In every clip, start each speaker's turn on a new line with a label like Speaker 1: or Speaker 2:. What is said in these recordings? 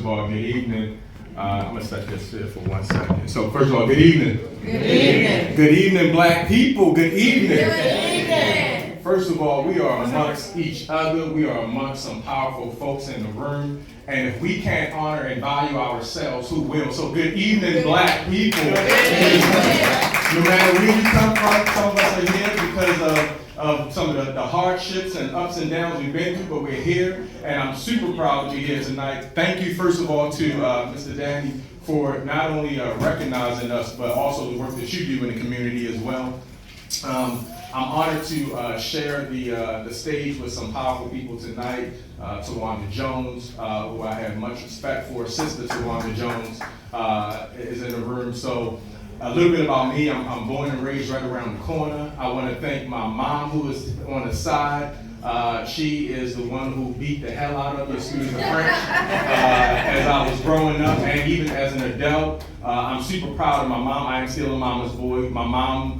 Speaker 1: of all, good evening. I'm going to set this here for 1 second. So first of all, good evening.
Speaker 2: Good evening.
Speaker 1: Good evening, black people. Good evening.
Speaker 2: Good evening.
Speaker 1: First of all, we are amongst each other. We are amongst some powerful folks in the room. And if we can't honor and value ourselves, who will? So good evening, black people. No matter where you come from, some of us are here because of some of the hardships and ups and downs we've been through, but we're here, and I'm super proud that you're here tonight. Thank you, first of all, to Mr. Danny for not only recognizing us, but also the work that you do in the community as well. I'm honored to share the stage with some powerful people tonight. Tawanda Jones, who I have much respect for. Sister Tawanda Jones is in the room. So a little bit about me. I'm born and raised right around the corner. I want to thank my mom, who is on the side. She is the one who beat the hell out of me, excuse the French, as I was growing up and even as an adult. I'm super proud of my mom. I am still a mama's boy. My mom,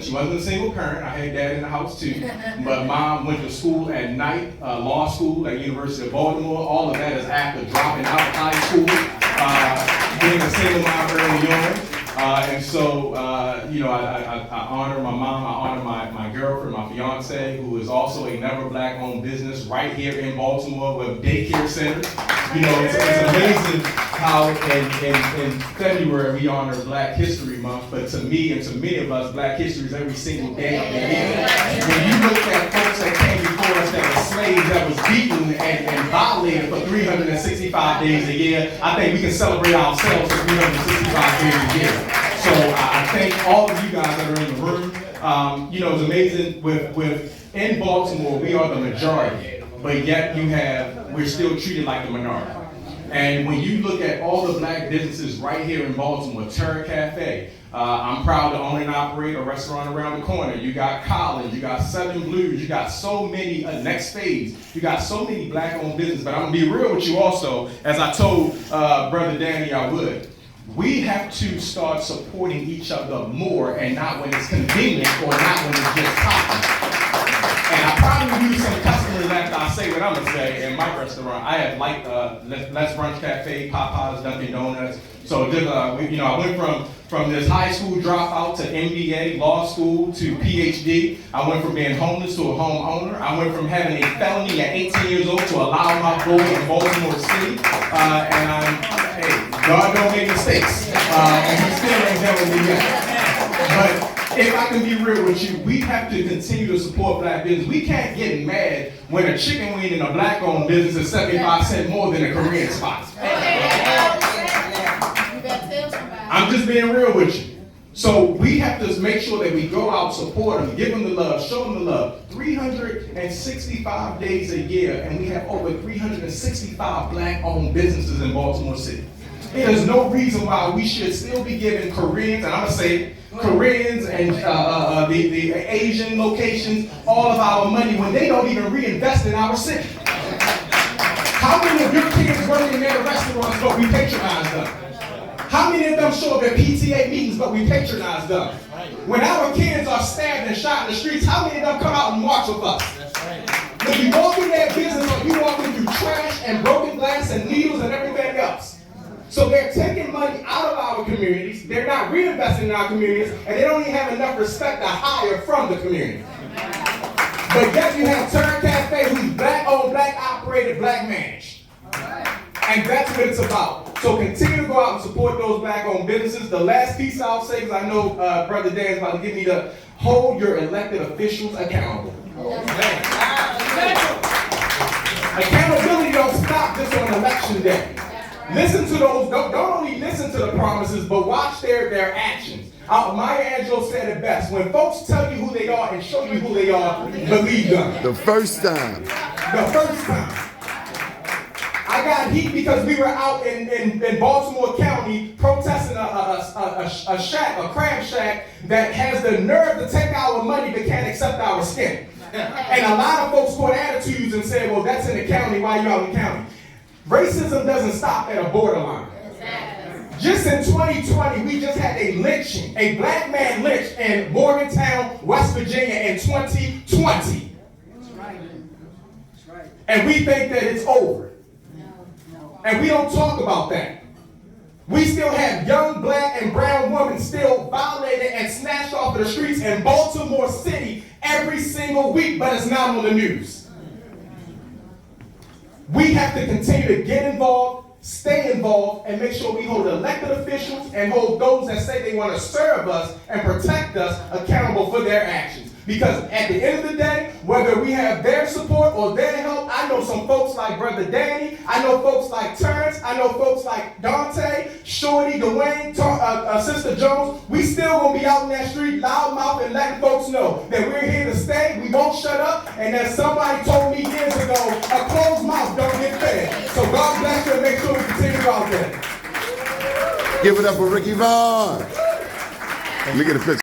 Speaker 1: she wasn't a single parent. I had dad in the house too. But mom went to school at night, law school at University of Baltimore. All of that is after dropping out of high school, being a single mom early on. And so, I honor my mom, I honor my girlfriend, my fiance, who is also a Never Black owned business right here in Baltimore with daycare centers. It's amazing how in February we honor Black History Month, but to me and to many of us, Black history is every single day of the year. When you look at folks that came before us that were slaves, that was beaten and violated for 365 days a year, I think we can celebrate ourselves for 365 days a year. So I thank all of you guys that are in the room. It's amazing in Baltimore, we are the majority, but yet we're still treated like the minority. And when you look at all the black businesses right here in Baltimore, Terra Cafe, I'm proud to own and operate a restaurant around the corner. You got Collins, you got Southern Blues, you got so many, Next Phase, you got so many black-owned businesses. But I'm gonna be real with you also, as I told Brother Danny I would. We have to start supporting each other more and not when it's convenient or not when it's just popular. And I probably lose some customers after I say what I'm gonna say in my restaurant. I have liked Let's Brunch Cafe, Popeyes, Dunkin' Donuts. So I went from this high school dropout to MBA, law school to PhD. I went from being homeless to a homeowner. I went from having a felony at 18 years old to a loudmouth boy in Baltimore City. God don't make mistakes. And he still ain't helping me yet. But if I can be real with you, we have to continue to support black business. We can't get mad when a chicken wing in a black-owned business is 75 cents more than a Korean spot. I'm just being real with you. So we have to make sure that we go out, support them, give them the love, show them the love. 365 days a year, and we have over 365 black-owned businesses in Baltimore City. There's no reason why we should still be giving Koreans, and I'm gonna say it, Koreans and the Asian locations all of our money when they don't even reinvest in our city. How many of your kids work in their restaurants but we patronize them? How many of them show up at PTA meetings but we patronize them? When our kids are stabbed and shot in the streets, how many of them come out and march with us? When you walk in that business, or you walking through trash and broken glass and needles and everything else. So they're taking money out of our communities, they're not reinvesting in our communities, and they don't even have enough respect to hire from the community. But yet you have Terra Cafe, who's black-owned, black-operated, black-managed. And that's what it's about. So continue to go out and support those black-owned businesses. The last piece I'll say, because I know Brother Dan's about to give me the hold your elected officials accountable. Accountability don't stop just on election day. Listen to those, don't only listen to the promises, but watch their actions. Maya Angelou said it best. When folks tell you who they are and show you who they are, believe them.
Speaker 3: The first time.
Speaker 1: The first time. I got heat because we were out in Baltimore County protesting a shack, a crab shack that has the nerve to take our money but can't accept our skin. And a lot of folks caught attitudes and said, well, that's in the county, why you out in the county? Racism doesn't stop at a borderline. Exactly. Just in 2020, we just had a lynching, a black man lynched in Morgantown, West Virginia in 2020. That's right. That's right. And we think that it's over. No. And we don't talk about that. We still have young black and brown women still violated and snatched off of the streets in Baltimore City every single week, but it's not on the news. We have to continue to get involved, stay involved, and make sure we hold elected officials and hold those that say they want to serve us and protect us accountable for their actions. Because at the end of the day, whether we have their support or their help, I know some folks like Brother Danny, I know folks like Terrence, I know folks like Dante, Shorty, Dwayne, Sister Jones. We still gonna be out in that street loudmouth and letting folks know that we're here to stay, we won't shut up, and that somebody told me years ago, a closed mouth don't get fed. So God bless you and make sure we continue out there.
Speaker 3: Give it up for Rikki Vaughn. Look at the picture.